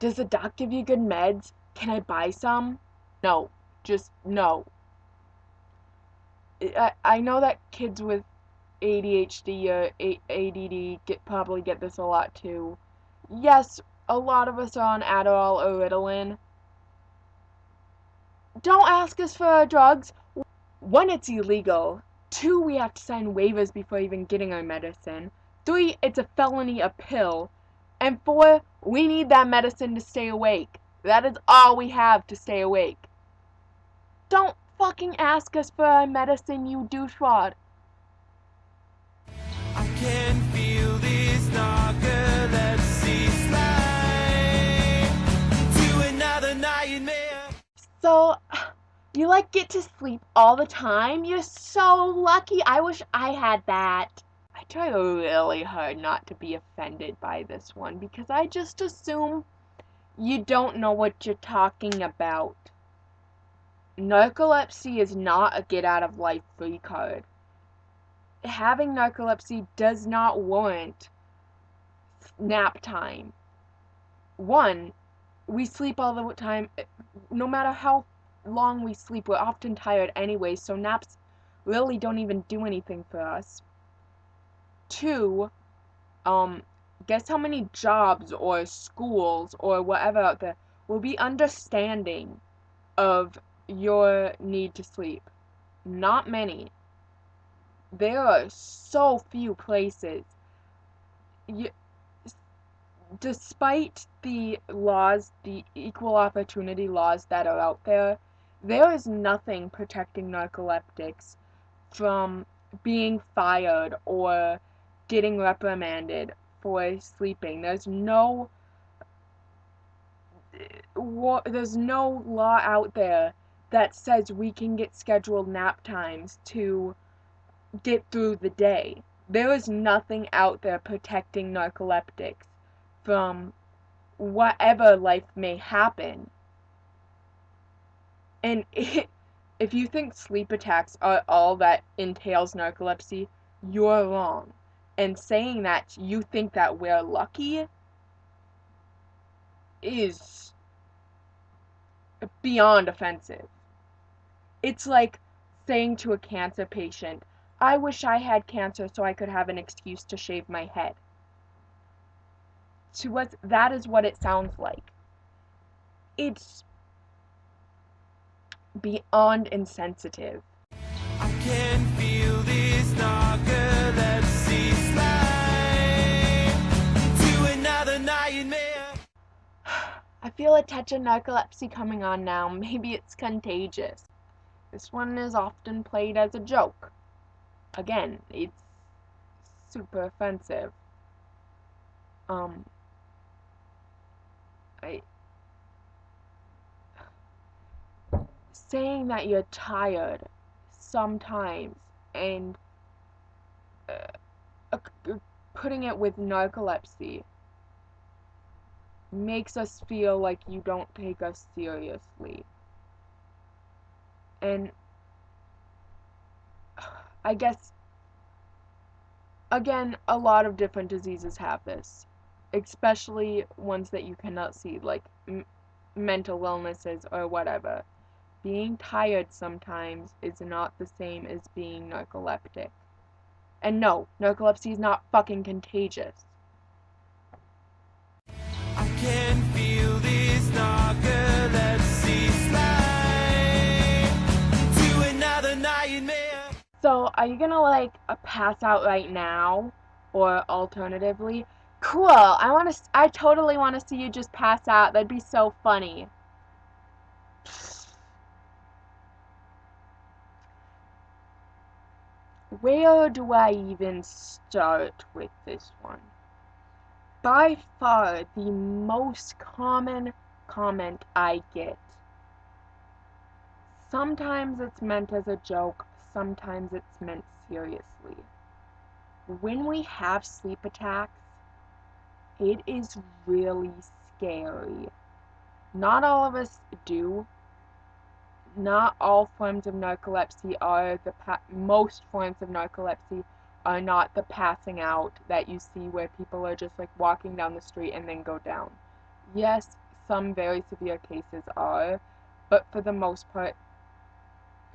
Does the doc give you good meds? Can I buy some? No, just no. I know that kids with ADHD or ADD probably get this a lot too. Yes, a lot of us are on Adderall or Ritalin. Don't ask us for our drugs. One, it's illegal. Two, we have to sign waivers before even getting our medicine. Three, it's a felony, a pill. And four, we need that medicine to stay awake. That is all we have to stay awake. Don't fucking ask us for our medicine, you douchebag. I can feel this narcolepsy slide to another nightmare. So, you like get to sleep all the time? You're so lucky. I wish I had that. I try really hard not to be offended by this one because I just assume you don't know what you're talking about. Narcolepsy is not a get out of life free card. Having narcolepsy does not warrant nap time. One, we sleep all the time. No matter how long we sleep, we're often tired anyway, so naps really don't even do anything for us. Two, guess how many jobs or schools or whatever out there will be understanding of your need to sleep? Not many. There are so few places. You, Despite the laws, the equal opportunity laws that are out there, there is nothing protecting narcoleptics from being fired or getting reprimanded for sleeping. There's no law out there that says we can get scheduled nap times to get through the day. There is nothing out there protecting narcoleptics from whatever life may happen. And if you think sleep attacks are all that entails narcolepsy, you're wrong. And saying that you think that we're lucky is beyond offensive. It's like saying to a cancer patient, I wish I had cancer so I could have an excuse to shave my head. To us, that is what it sounds like. It's beyond insensitive. I can feel this narcolepsy slide to another nightmare. I feel a touch of narcolepsy coming on now. Maybe it's contagious. This one is often played as a joke. Again, it's super offensive. Um, I saying that you're tired sometimes and uh, putting it with narcolepsy makes us feel like you don't take us seriously. And I guess, again, a lot of different diseases have this, especially ones that you cannot see, like mental illnesses or whatever. Being tired sometimes is not the same as being narcoleptic. And no, narcolepsy is not fucking contagious. I can feel this narcolepsy slide to another nightmare. So, are you gonna like pass out right now? Or alternatively, cool, I totally wanna see you just pass out. That'd be so funny. Where do I even start with this one? By far the most common comment I get. Sometimes it's meant as a joke, sometimes it's meant seriously. When we have sleep attacks, it is really scary. Not all of us do. Not all forms of narcolepsy are most forms of narcolepsy are not the passing out that you see where people are just like walking down the street and then go down. Yes, some very severe cases are, but for the most part,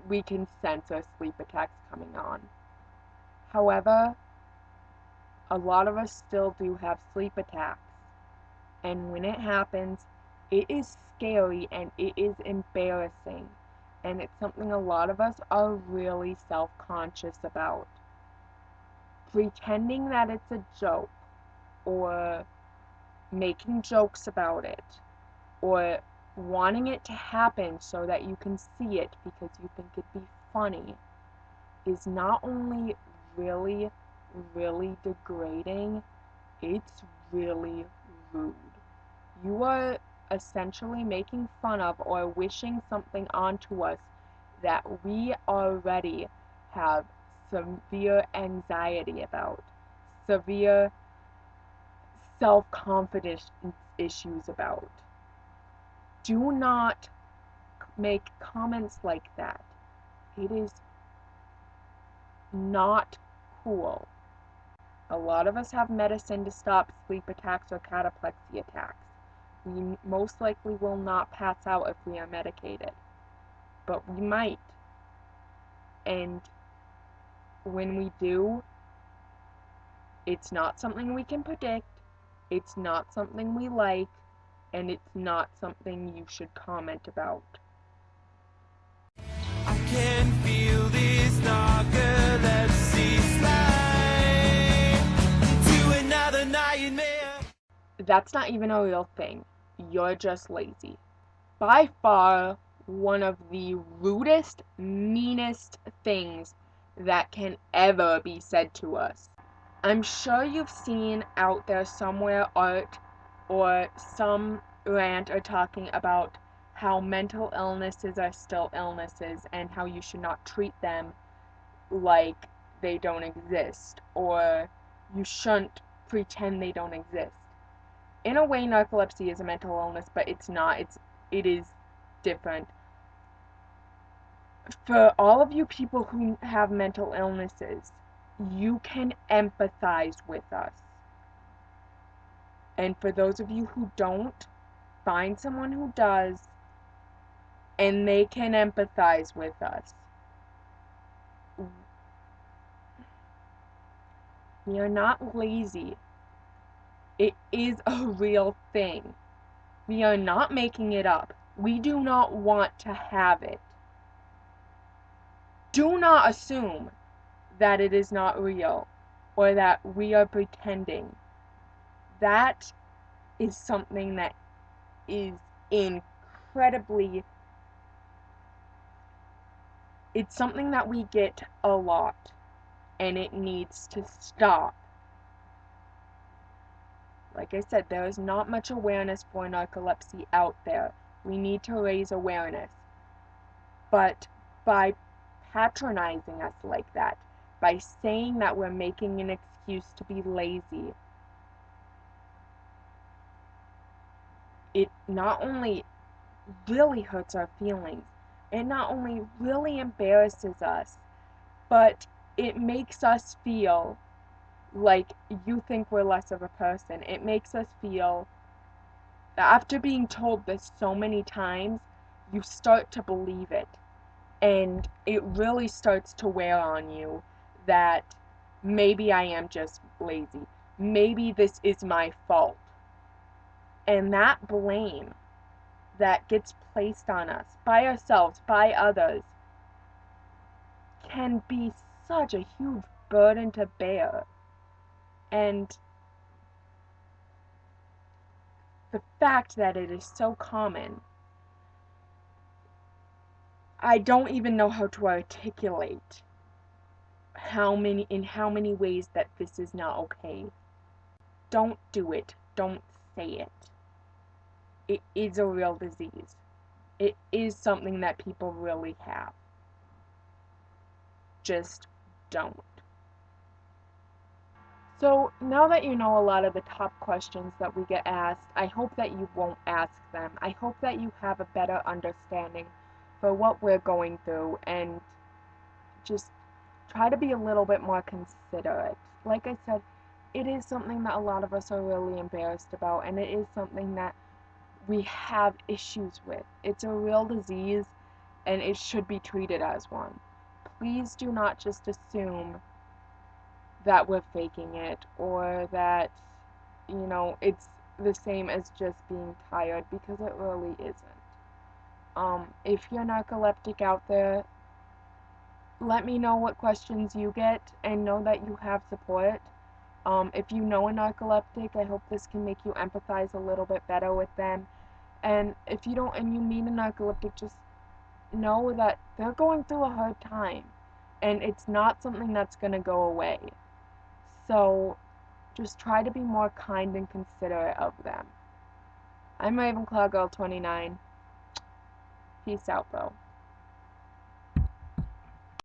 we can sense our sleep attacks coming on. However, a lot of us still do have sleep attacks. And when it happens, it is scary and it is embarrassing. And it's something a lot of us are really self-conscious about. Pretending that it's a joke, or making jokes about it, or wanting it to happen so that you can see it because you think it'd be funny, is not only really, really degrading, it's really rude. You are essentially making fun of or wishing something onto us that we already have severe anxiety about, severe self-confidence issues about. Do not make comments like that. It is not cool. A lot of us have medicine to stop sleep attacks or cataplexy attacks. We most likely will not pass out if we are medicated, but we might. And when we do, it's not something we can predict, it's not something we like, and it's not something you should comment about. I can feel this narcolepsy slide to another nightmare. That's not even a real thing. You're just lazy. By far, one of the rudest, meanest things that can ever be said to us. I'm sure you've seen out there somewhere art or some rant are talking about how mental illnesses are still illnesses and how you should not treat them like they don't exist, or you shouldn't pretend they don't exist. In a way, narcolepsy is a mental illness, but it's not. It is different. For all of you people who have mental illnesses, you can empathize with us. And for those of you who don't, find someone who does, and they can empathize with us. We are not lazy. It is a real thing. We are not making it up. We do not want to have it. Do not assume that it is not real or that we are pretending. That is something that is incredibly, it's something that we get a lot, and it needs to stop. Like I said, there is not much awareness for narcolepsy out there. We need to raise awareness. But by patronizing us like that, by saying that we're making an excuse to be lazy, it not only really hurts our feelings, it not only really embarrasses us, but it makes us feel like you think we're less of a person. It makes us feel, after being told this so many times, you start to believe it. And it really starts to wear on you that maybe I am just lazy. Maybe this is my fault. And that blame that gets placed on us by ourselves, by others, can be such a huge burden to bear. And the fact that it is so common, I don't even know how to articulate in how many ways that this is not okay. Don't do it. Don't say it. It is a real disease. It is something that people really have. Just don't. So now that you know a lot of the top questions that we get asked, I hope that you won't ask them. I hope that you have a better understanding for what we're going through and just try to be a little bit more considerate. Like I said, it is something that a lot of us are really embarrassed about, and it is something that we have issues with. It's a real disease and it should be treated as one. Please do not just assume that we're faking it or that, it's the same as just being tired because it really isn't. If you're narcoleptic out there, let me know what questions you get and know that you have support. If you know a narcoleptic, I hope this can make you empathize a little bit better with them. And if you don't and you meet a narcoleptic, just know that they're going through a hard time and it's not something that's going to go away. So just try to be more kind and considerate of them. I'm Ravenclaw Girl 29. Peace out, bro.